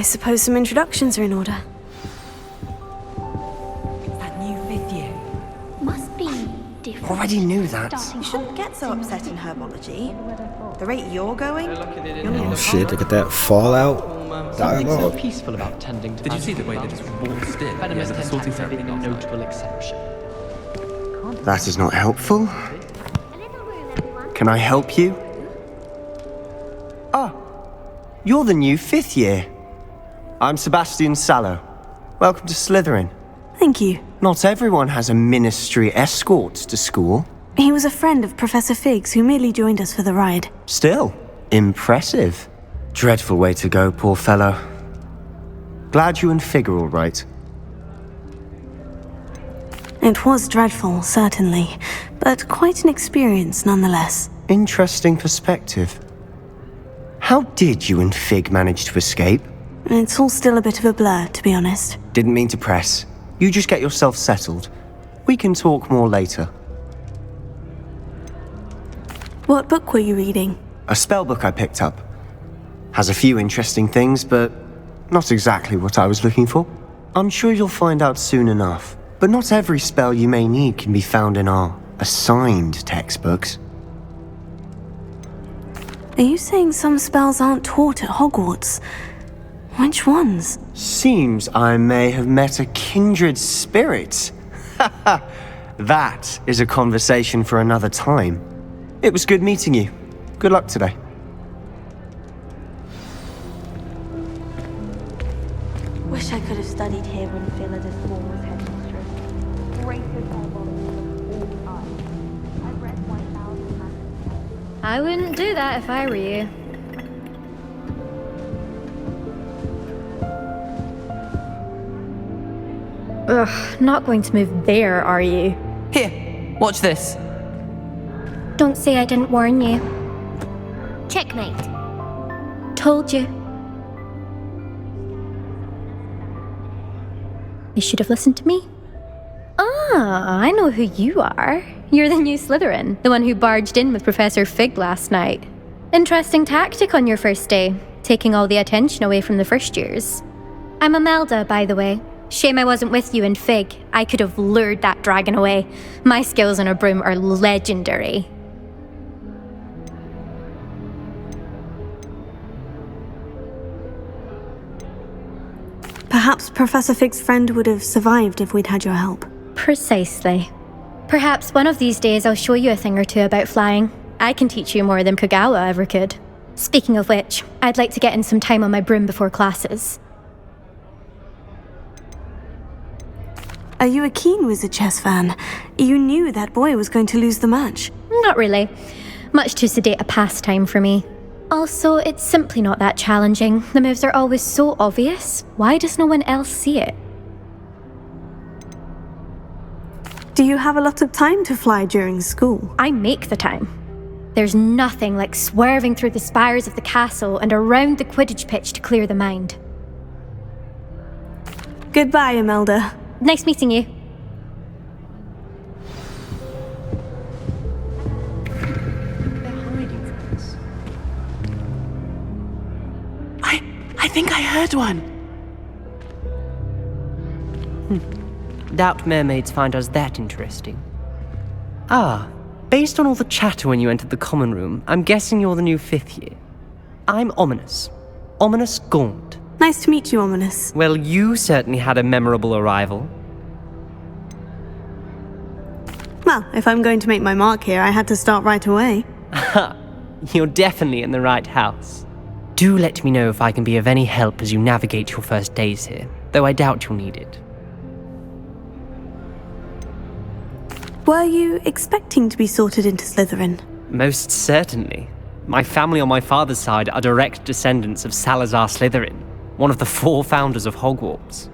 I suppose some introductions are in order. That new 5th year. Must be different. Already knew that. You shouldn't get so upset in herbology. The rate you're going, you'll need Oh shit, look at that fallout Something so dialogue. peaceful about tending to. Did you see the way they just waltzed in? Venomous Yeah, the tends sorting to have ceremony. been a notable exception. That is not helpful. Can I help you? Ah, you're the new 5th year. I'm Sebastian Sallow. Welcome to Slytherin. Thank you. Not everyone has a ministry escort to school. He was a friend of Professor Fig's who merely joined us for the ride. Still, impressive. Dreadful way to go, poor fellow. Glad you and Fig are all right. It was dreadful, certainly, but quite an experience nonetheless. Interesting perspective. How did you and Fig manage to escape? It's all still a bit of a blur, to be honest. Didn't mean to press. You just get yourself settled. We can talk more later. What book were you reading? A spell book I picked up. Has a few interesting things, but not exactly what I was looking for. I'm sure you'll find out soon enough. But not every spell you may need can be found in our assigned textbooks. Are you saying some spells aren't taught at Hogwarts? Which ones? Seems I may have met a kindred spirit. That is a conversation for another time. It was good meeting you. Good luck today. Wish I could have studied here when Philidus Wall was headmistress. Greatest herbology of all time. I've read 1,000 massive. I wouldn't do that if I were you. Ugh, not going to move there, are you? Here, watch this. Don't say I didn't warn you. Checkmate. Told you. You should have listened to me. Ah, I know who you are. You're the new Slytherin, the one who barged in with Professor Fig last night. Interesting tactic on your first day, taking all the attention away from the first years. I'm Imelda, by the way. Shame I wasn't with you in Fig. I could have lured that dragon away. My skills on a broom are legendary. Perhaps Professor Fig's friend would have survived if we'd had your help. Precisely. Perhaps one of these days I'll show you a thing or two about flying. I can teach you more than Kogawa ever could. Speaking of which, I'd like to get in some time on my broom before classes. Are you a keen Wizard Chess fan? You knew that boy was going to lose the match. Not really. Much too sedate a pastime for me. Also, it's simply not that challenging. The moves are always so obvious. Why does no one else see it? Do you have a lot of time to fly during school? I make the time. There's nothing like swerving through the spires of the castle and around the Quidditch pitch to clear the mind. Goodbye, Imelda. Nice meeting you. They're hiding from us. I think I heard one. Doubt mermaids find us that interesting. Ah, based on all the chatter when you entered the common room, I'm guessing you're the new 5th year. I'm Ominous. Ominous Gaunt. Nice to meet you, Ominous. Well, you certainly had a memorable arrival. Well, if I'm going to make my mark here, I had to start right away. You're definitely in the right house. Do let me know if I can be of any help as you navigate your first days here, though I doubt you'll need it. Were you expecting to be sorted into Slytherin? Most certainly. My family on my father's side are direct descendants of Salazar Slytherin, one of the 4 founders of Hogwarts.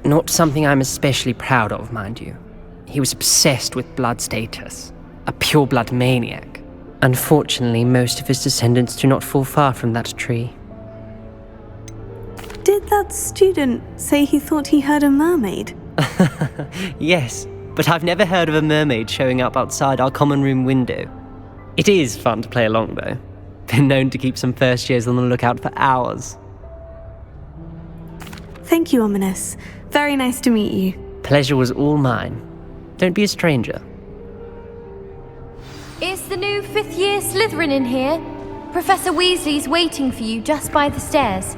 Not something I'm especially proud of, mind you. He was obsessed with blood status, a pure-blood maniac. Unfortunately, most of his descendants do not fall far from that tree. Did that student say he thought he heard a mermaid? Yes, but I've never heard of a mermaid showing up outside our common room window. It is fun to play along, though. Been known to keep some first years on the lookout for hours. Thank you, Ominous. Very nice to meet you. Pleasure was all mine. Don't be a stranger. Is the new fifth-year Slytherin in here? Professor Weasley's waiting for you just by the stairs.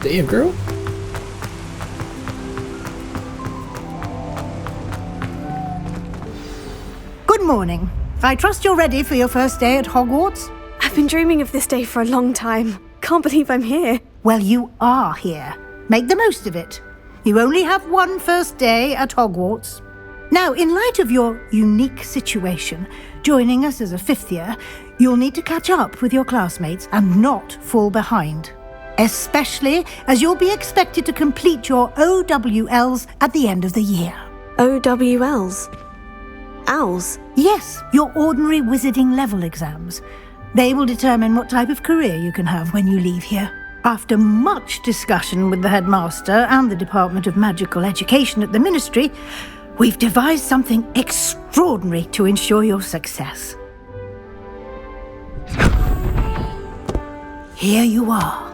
Damn, girl. Good morning. I trust you're ready for your first day at Hogwarts? I've been dreaming of this day for a long time. Can't believe I'm here. Well, you are here. Make the most of it. You only have one first day at Hogwarts. Now, in light of your unique situation, joining us as a fifth year, you'll need to catch up with your classmates and not fall behind. Especially as you'll be expected to complete your OWLs at the end of the year. OWLs? Owls? Yes, your ordinary wizarding level exams. They will determine what type of career you can have when you leave here. After much discussion with the headmaster and the Department of Magical Education at the Ministry, we've devised something extraordinary to ensure your success. Here you are.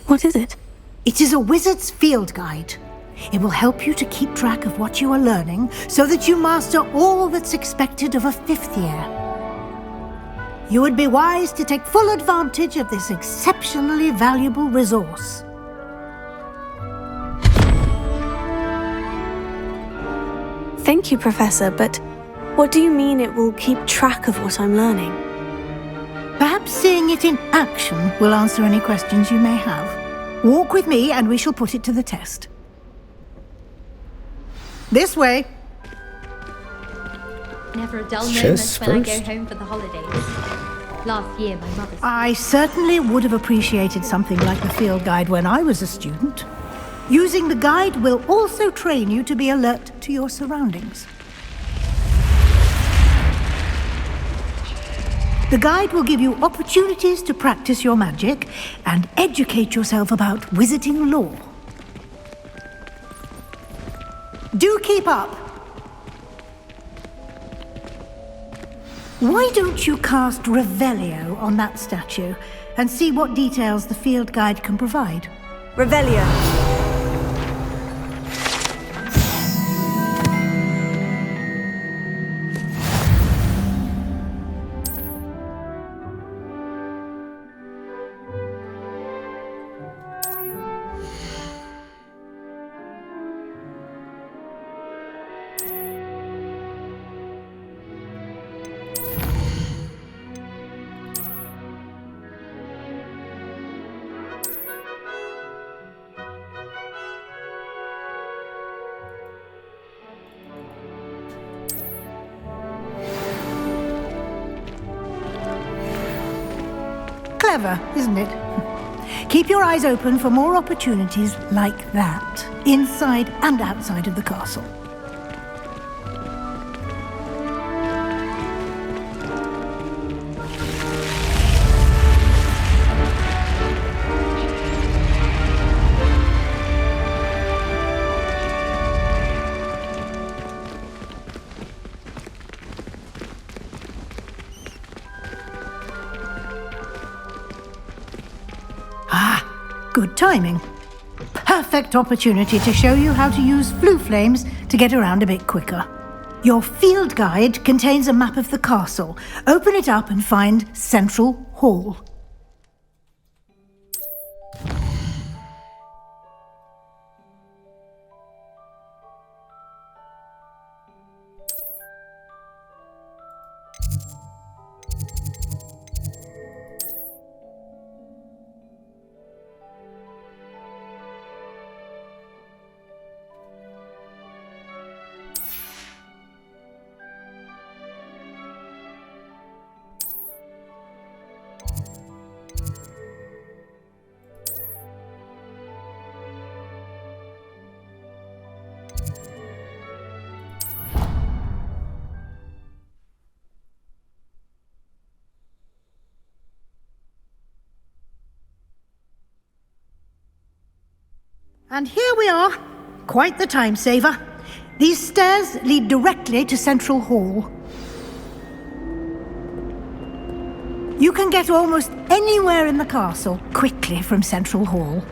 What is it? It is a wizard's field guide. It will help you to keep track of what you are learning so that you master all that's expected of a fifth year. You would be wise to take full advantage of this exceptionally valuable resource. Thank you, Professor, but what do you mean it will keep track of what I'm learning? Perhaps seeing it in action will answer any questions you may have. Walk with me and we shall put it to the test. This way. Never a dull Chess moment when I first. go home for the holidays. Last year, my mother's... I certainly would have appreciated something like the field guide when I was a student. Using the guide will also train you to be alert to your surroundings. The guide will give you opportunities to practice your magic and educate yourself about wizarding lore. Do keep up! Why don't you cast Revelio on that statue and see what details the field guide can provide? Revelio. Clever, isn't it? Keep your eyes open for more opportunities like that, inside and outside of the castle. Good timing. Perfect opportunity to show you how to use flue flames to get around a bit quicker. Your field guide contains a map of the castle. Open it up and find Central Hall. And here we are. Quite the time saver. These stairs lead directly to Central Hall. You can get almost anywhere in the castle quickly from Central Hall.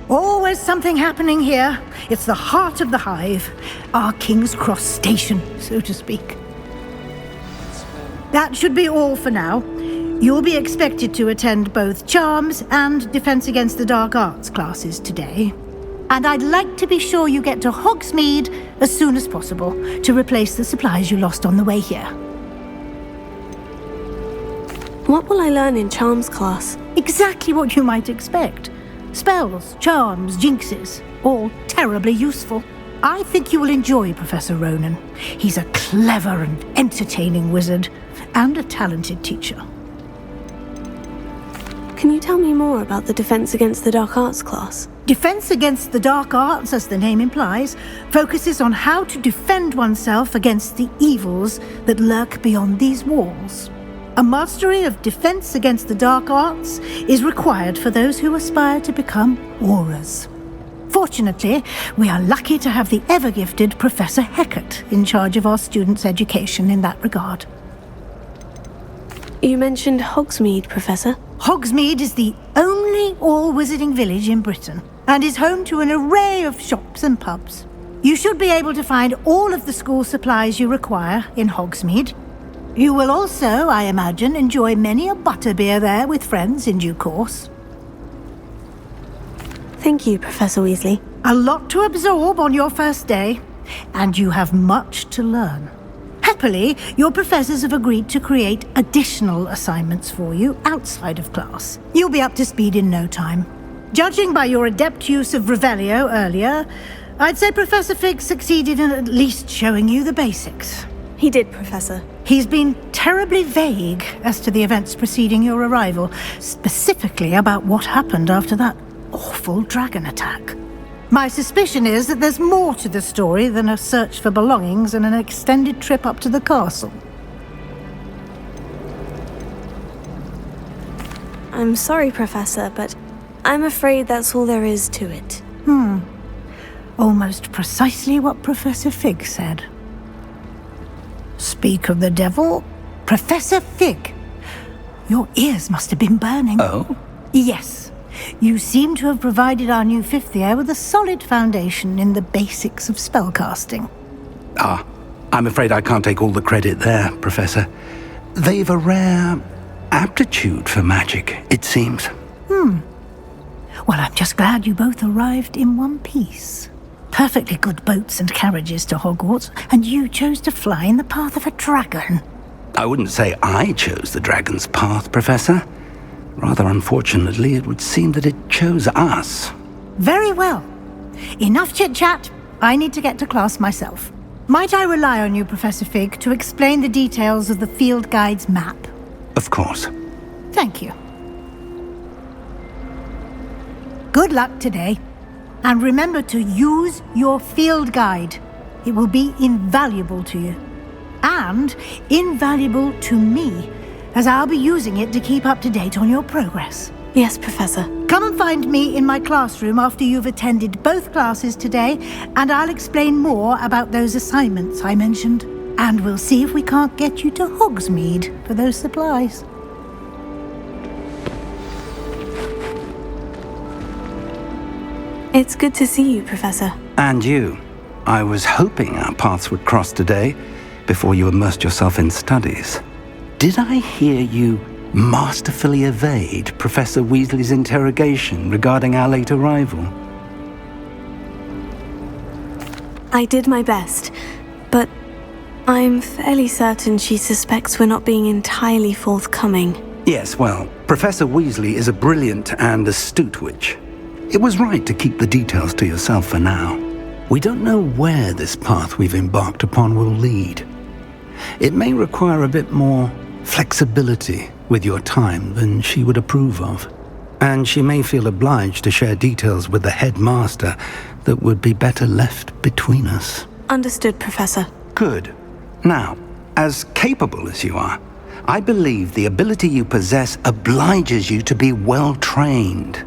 Always something happening here. It's the heart of the hive, our King's Cross station, so to speak. That should be all for now. You'll be expected to attend both Charms and Defense Against the Dark Arts classes today. And I'd like to be sure you get to Hogsmeade as soon as possible to replace the supplies you lost on the way here. What will I learn in Charms class? Exactly what you might expect. Spells, charms, jinxes, all terribly useful. I think you will enjoy Professor Ronan. He's a clever and entertaining wizard, and a talented teacher. Can you tell me more about the Defense Against the Dark Arts class? Defense Against the Dark Arts, as the name implies, focuses on how to defend oneself against the evils that lurk beyond these walls. A mastery of Defense Against the Dark Arts is required for those who aspire to become Aurors. Fortunately, we are lucky to have the ever-gifted Professor Hecat in charge of our students' education in that regard. You mentioned Hogsmeade, Professor. Hogsmeade is the only all-wizarding village in Britain and is home to an array of shops and pubs. You should be able to find all of the school supplies you require in Hogsmeade. You will also, I imagine, enjoy many a butterbeer there with friends in due course. Thank you, Professor Weasley. A lot to absorb on your first day, and you have much to learn. Happily, your professors have agreed to create additional assignments for you outside of class. You'll be up to speed in no time. Judging by your adept use of Revelio earlier, I'd say Professor Fig succeeded in at least showing you the basics. He did, Professor. He's been terribly vague as to the events preceding your arrival, specifically about what happened after that awful dragon attack. My suspicion is that there's more to the story than a search for belongings and an extended trip up to the castle. I'm sorry, Professor, but I'm afraid that's all there is to it. Almost precisely what Professor Fig said. Speak of the devil, Professor Fig. Your ears must have been burning. Oh? Yes. You seem to have provided our new fifth year with a solid foundation in the basics of spellcasting. I'm afraid I can't take all the credit there, Professor. They've a rare aptitude for magic, it seems. Well, I'm just glad you both arrived in one piece. Perfectly good boats and carriages to Hogwarts, and you chose to fly in the path of a dragon. I wouldn't say I chose the dragon's path, Professor. Rather unfortunately, it would seem that it chose us. Very well. Enough chit-chat. I need to get to class myself. Might I rely on you, Professor Fig, to explain the details of the field guide's map? Of course. Thank you. Good luck today. And remember to use your field guide. It will be invaluable to you. And invaluable to me, as I'll be using it to keep up to date on your progress. Yes, Professor. Come and find me in my classroom after you've attended both classes today, and I'll explain more about those assignments I mentioned. And we'll see if we can't get you to Hogsmeade for those supplies. It's good to see you, Professor. And you. I was hoping our paths would cross today, before you immersed yourself in studies. Did I hear you masterfully evade Professor Weasley's interrogation regarding our late arrival? I did my best, but I'm fairly certain she suspects we're not being entirely forthcoming. Yes, well, Professor Weasley is a brilliant and astute witch. It was right to keep the details to yourself for now. We don't know where this path we've embarked upon will lead. It may require a bit more flexibility with your time than she would approve of. And she may feel obliged to share details with the headmaster that would be better left between us. Understood, Professor. Good. Now, as capable as you are, I believe the ability you possess obliges you to be well trained.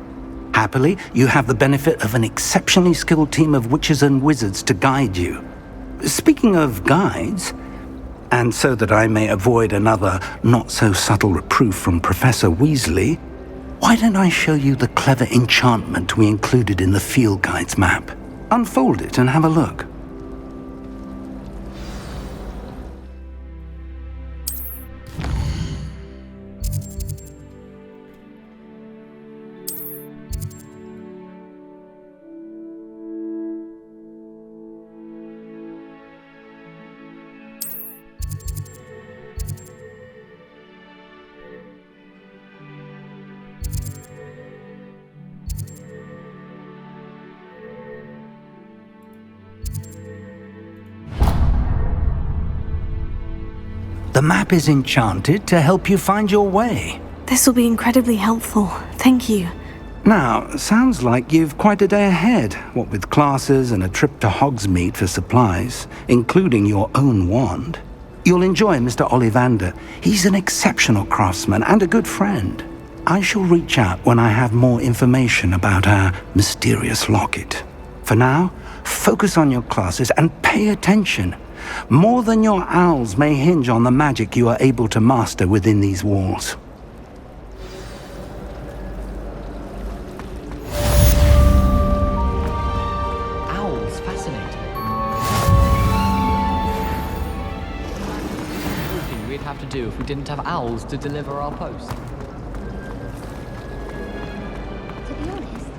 Happily, you have the benefit of an exceptionally skilled team of witches and wizards to guide you. Speaking of guides, and so that I may avoid another not-so-subtle reproof from Professor Weasley, why don't I show you the clever enchantment we included in the field guide's map? Unfold it and have a look. The map is enchanted to help you find your way. This will be incredibly helpful. Thank you. Now, sounds like you've quite a day ahead, what with classes and a trip to Hogsmeade for supplies, including your own wand. You'll enjoy Mr. Ollivander. He's an exceptional craftsman and a good friend. I shall reach out when I have more information about our mysterious locket. For now, focus on your classes and pay attention. More than your owls may hinge on the magic you are able to master within these walls. Owls, fascinating. Everything we'd have to do if we didn't have owls to deliver our post. To be honest,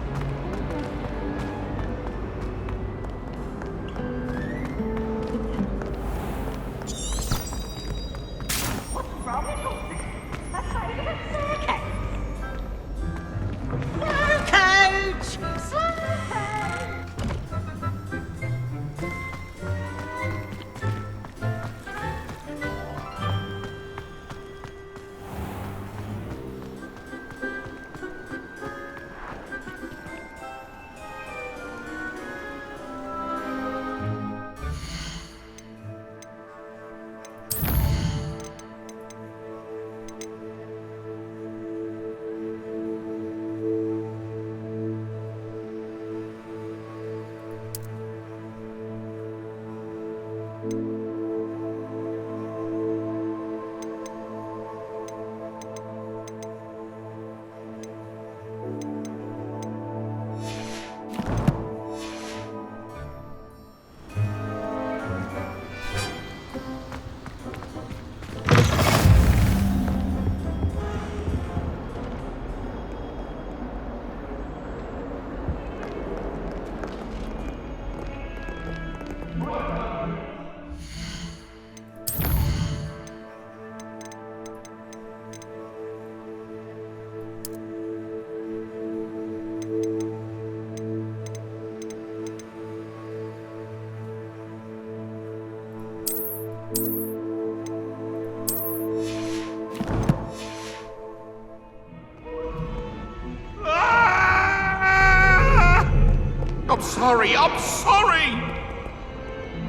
I'm sorry!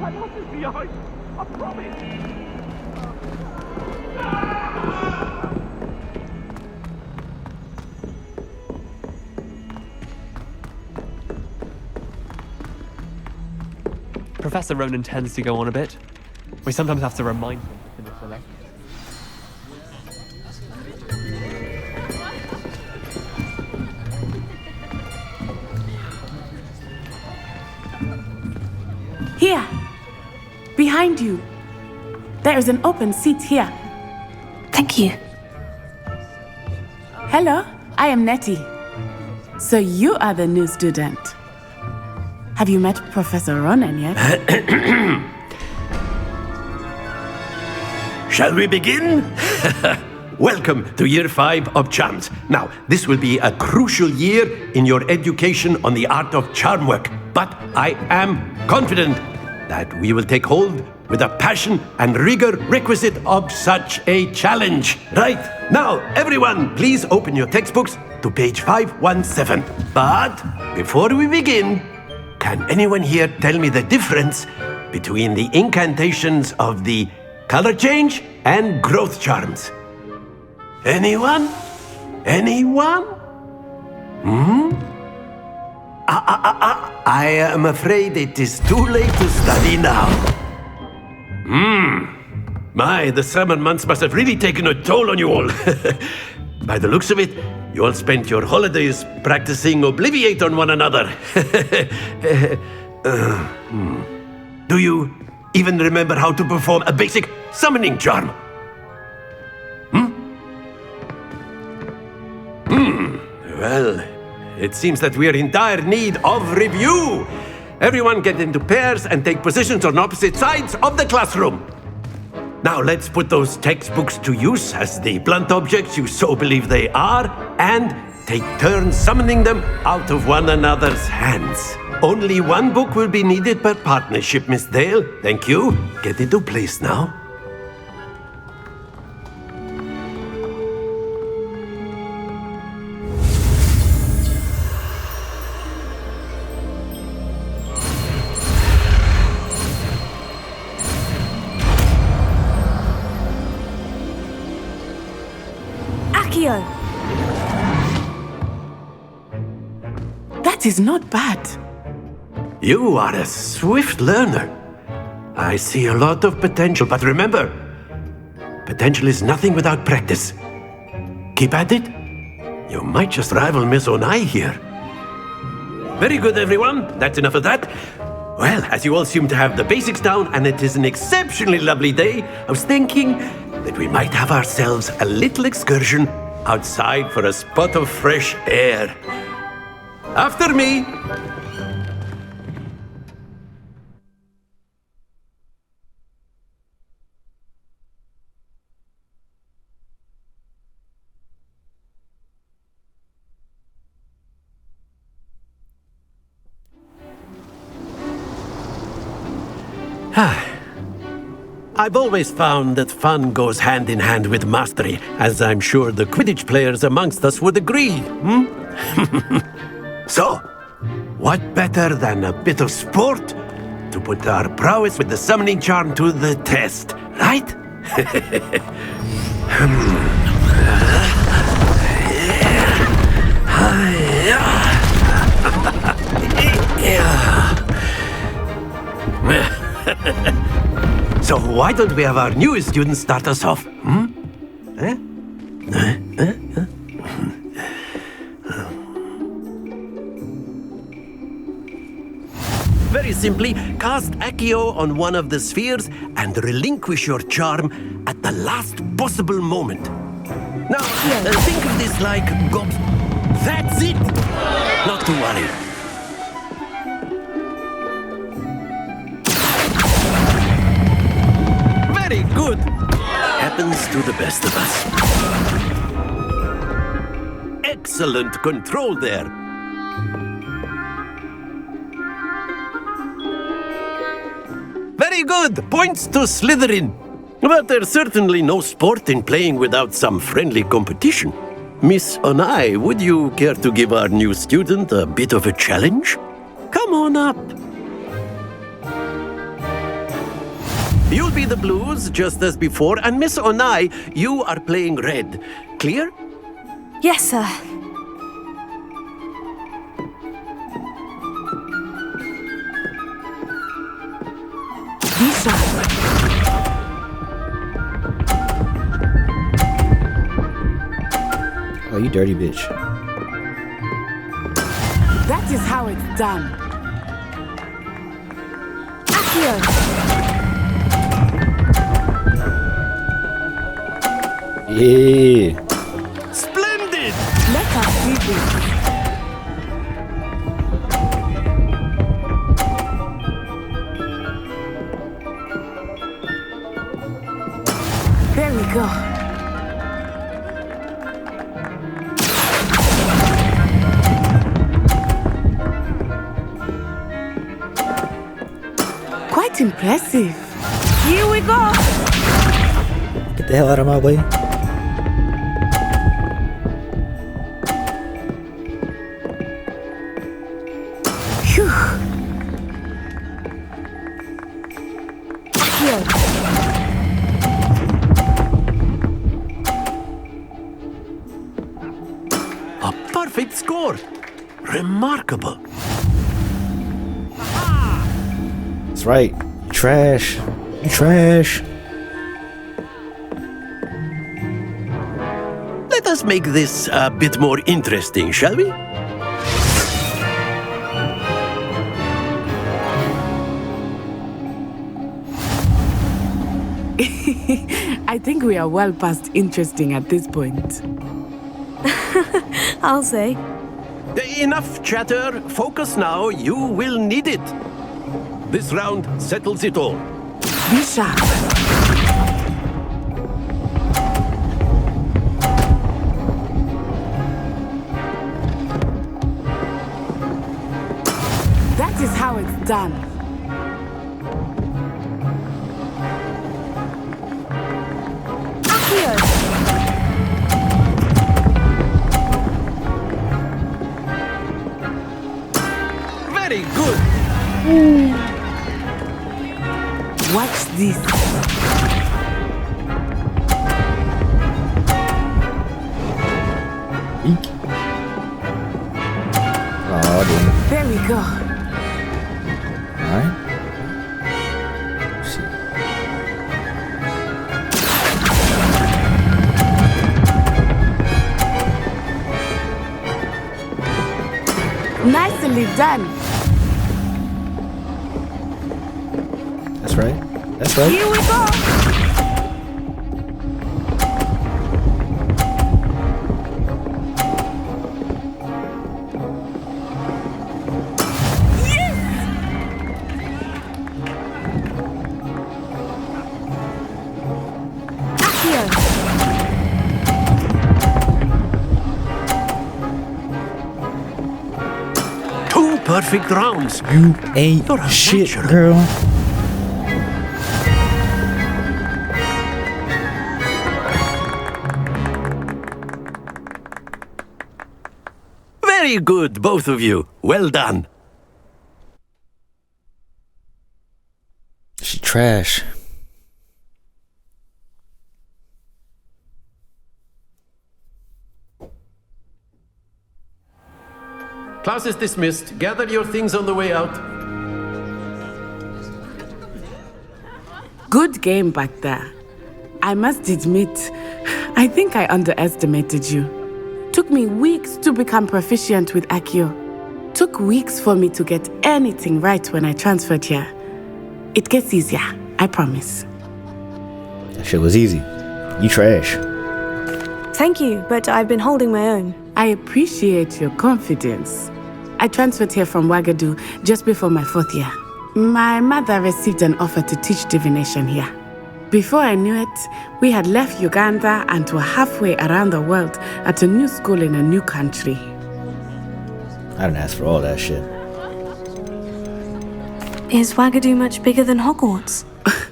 I love you behind. I promise! Professor Ronan tends to go on a bit. We sometimes have to remind him to finish the lesson. Here, behind you. There is an open seat here. Thank you. Hello, I am Nettie. So you are the new student. Have you met Professor Ronan yet? Shall we begin? Welcome to Year 5 of Charms. Now, this will be a crucial year in your education on the art of charm work, but I am confident that we will take hold with the passion and rigor requisite of such a challenge. Right, now, everyone, please open your textbooks to page 517. But before we begin, can anyone here tell me the difference between the incantations of the color change and growth charms? Anyone? Anyone? I am afraid it is too late to study now. My, the summer months must have really taken a toll on you all. By the looks of it, you all spent your holidays practicing Obliviate on one another. Do you even remember how to perform a basic summoning charm? Well, it seems that we are in dire need of review. Everyone get into pairs and take positions on opposite sides of the classroom. Now let's put those textbooks to use as the blunt objects you so believe they are, and take turns summoning them out of one another's hands. Only one book will be needed per partnership, Miss Dale. Thank you. Get into place now. That is not bad. You are a swift learner. I see a lot of potential, but remember, potential is nothing without practice. Keep at it. You might just rival Miss Onai here. Very good, everyone. That's enough of that. Well, as you all seem to have the basics down, and it is an exceptionally lovely day, I was thinking that we might have ourselves a little excursion outside for a spot of fresh air. After me! I've always found that fun goes hand in hand with mastery, as I'm sure the Quidditch players amongst us would agree, So, what better than a bit of sport to put our prowess with the summoning charm to the test, right? So why don't we have our newest student start us off? Very simply, cast Ashkii on one of the spheres and relinquish your charm at the last possible moment. Now, think of this like gobs. That's it! Not to worry. Very good! Happens to the best of us. Excellent control there. Very good! Points to Slytherin. But there's certainly no sport in playing without some friendly competition. Miss Onai, would you care to give our new student a bit of a challenge? Come on up. You'll be the blues, just as before, and Miss Onai, you are playing red. Clear? Yes, sir. Lisa. Oh, you dirty bitch. That is how it's done. Yeah. Splendid! Let us see this. There we go. Quite impressive. Here we go. Get the hell out of my way. Phew. A perfect score. Remarkable. That's right. You trash. You trash. Let us make this a bit more interesting, shall we? I think we are well past interesting at this point. I'll say. Enough chatter. Focus now. You will need it. This round settles it all. Be sharp. That is how it's done. Very good. Watch this. Eek. Oh, damn. There we go. Alright. Let's see. Nicely done. That's right. That's right. Here we go. Two perfect rounds. You ain't You're a shit, natural. girl. Very good, both of you. Well done. She trash. Class is dismissed. Gather your things on the way out. Good game back there. I must admit, I think I underestimated you. Took me weeks to become proficient with Ashkii. Took weeks for me to get anything right when I transferred here. It gets easier, I promise. That shit was easy. You trash. Thank you, but I've been holding my own. I appreciate your confidence. I transferred here from Wagadu just before my 4th year. My mother received an offer to teach divination here. Before I knew it, we had left Uganda and were halfway around the world at a new school in a new country. I didn't ask for all that shit. Is Wagadu much bigger than Hogwarts?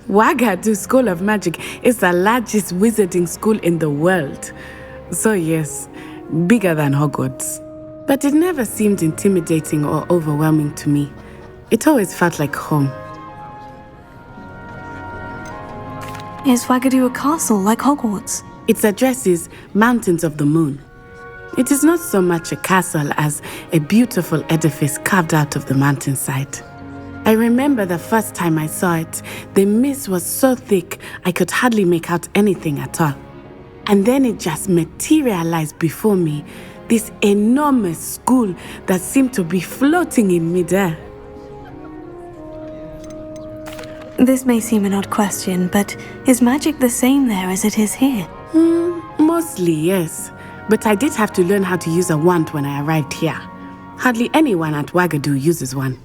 Wagadu School of Magic is the largest wizarding school in the world. So yes, bigger than Hogwarts. But it never seemed intimidating or overwhelming to me. It always felt like home. Is Wagadu a castle like Hogwarts? Its address is Mountains of the Moon. It is not so much a castle as a beautiful edifice carved out of the mountainside. I remember the first time I saw it, the mist was so thick I could hardly make out anything at all. And then it just materialized before me, this enormous school that seemed to be floating in midair. This may seem an odd question, but is magic the same there as it is here? Mostly, yes. But I did have to learn how to use a wand when I arrived here. Hardly anyone at Wagadu uses one.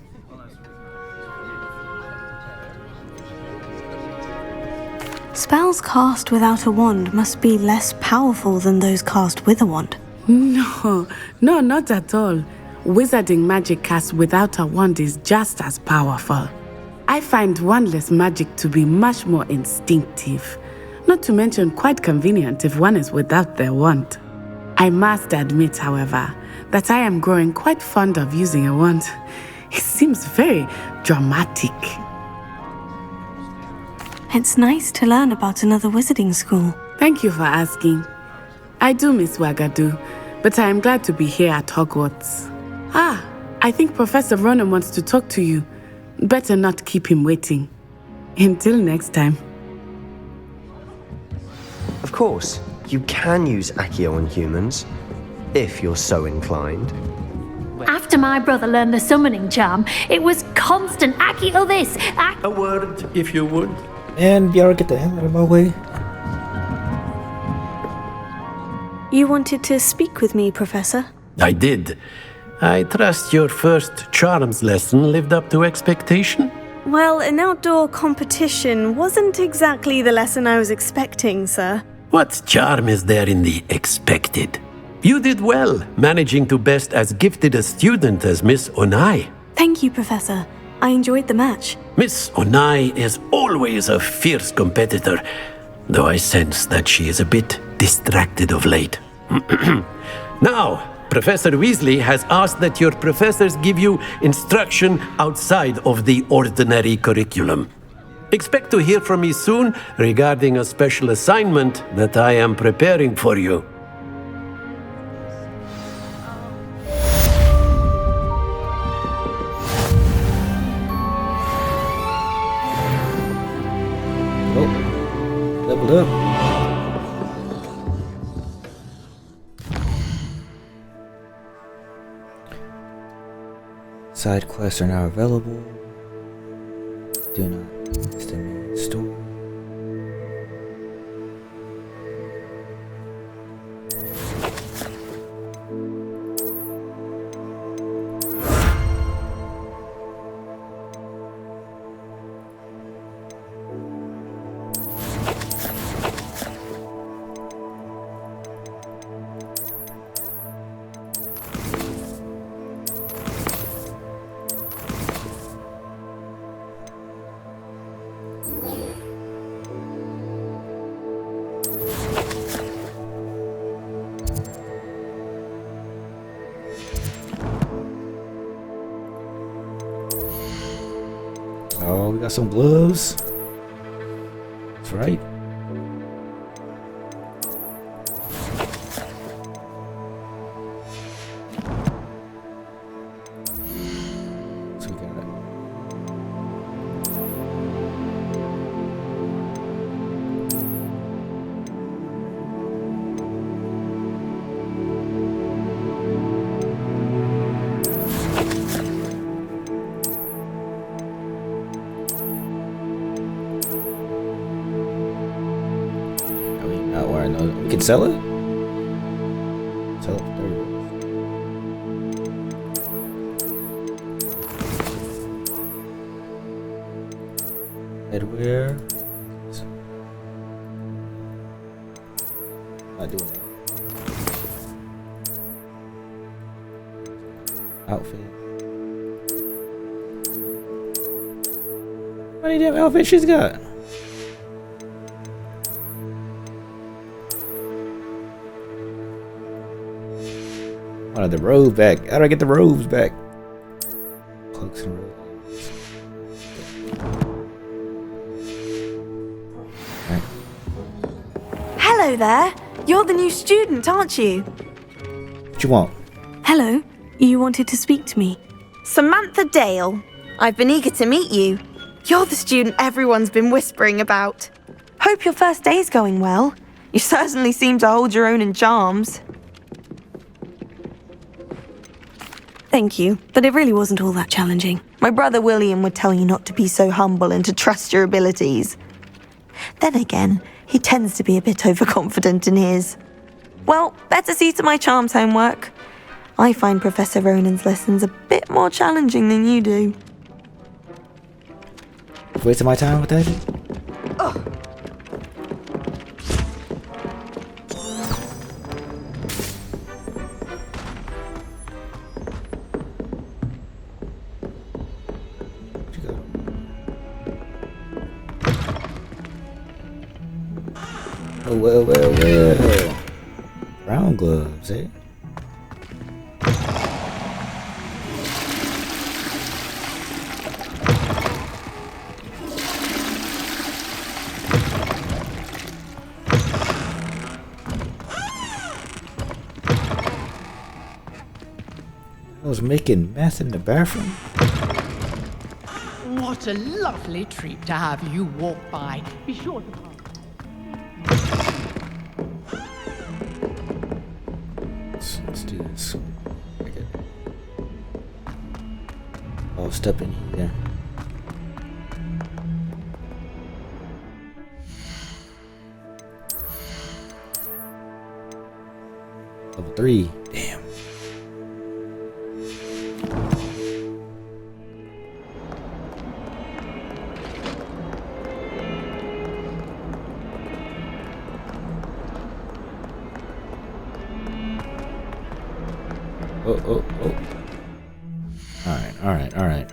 Spells cast without a wand must be less powerful than those cast with a wand. No, not at all. Wizarding magic cast without a wand is just as powerful. I find wandless magic to be much more instinctive, not to mention quite convenient if one is without their wand. I must admit, however, that I am growing quite fond of using a wand. It seems very dramatic. It's nice to learn about another wizarding school. Thank you for asking. I do miss Wagadu, but I am glad to be here at Hogwarts. I think Professor Ronan wants to talk to you. better not keep him waiting. Until next time. Of course, you can use Ashkii on humans, if you're so inclined. After my brother learned the summoning charm, it was constant Ashkii this, A word, if you would. And y'all get the hell out of my way. You wanted to speak with me, Professor? I did. I trust your first charms lesson lived up to expectation? Well, an outdoor competition wasn't exactly the lesson I was expecting, sir. What charm is there in the expected? You did well, managing to best as gifted a student as Miss Onai. Thank you, Professor. I enjoyed the match. Miss Onai is always a fierce competitor, though I sense that she is a bit distracted of late. Now, Professor Weasley has asked that your professors give you instruction outside of the ordinary curriculum. Expect to hear from me soon regarding a special assignment that I am preparing for you. Oh, leveled up. Side quests are now available. Do not miss the main story. Oh, we got some gloves. That's right. So we got it. We can sell it? Sell it for 30 bucks. Headwear. Not doing that. Outfit. How many damn outfits she's got? Oh, the robe back. How do I get the robes back? Cloaks and robes. Right. Hello there. You're the new student, aren't you? What you want? Hello. You wanted to speak to me? Samantha Dale. I've been eager to meet you. You're the student everyone's been whispering about. Hope your first day's going well. You certainly seem to hold your own in charms. Thank you, but it really wasn't all that challenging. My brother William would tell you not to be so humble and to trust your abilities. Then again, he tends to be a bit overconfident in his. Well, better see to my charms homework. I find Professor Ronan's lessons a bit more challenging than you do. Wasting my time with that? Ugh. Oh, well. Brown gloves, eh? I was making meth in the bathroom. What a lovely treat to have you walk by. Be sure to pass. Let's do this. Okay. I'll step in here. Level 3. Damn. Oh. Alright.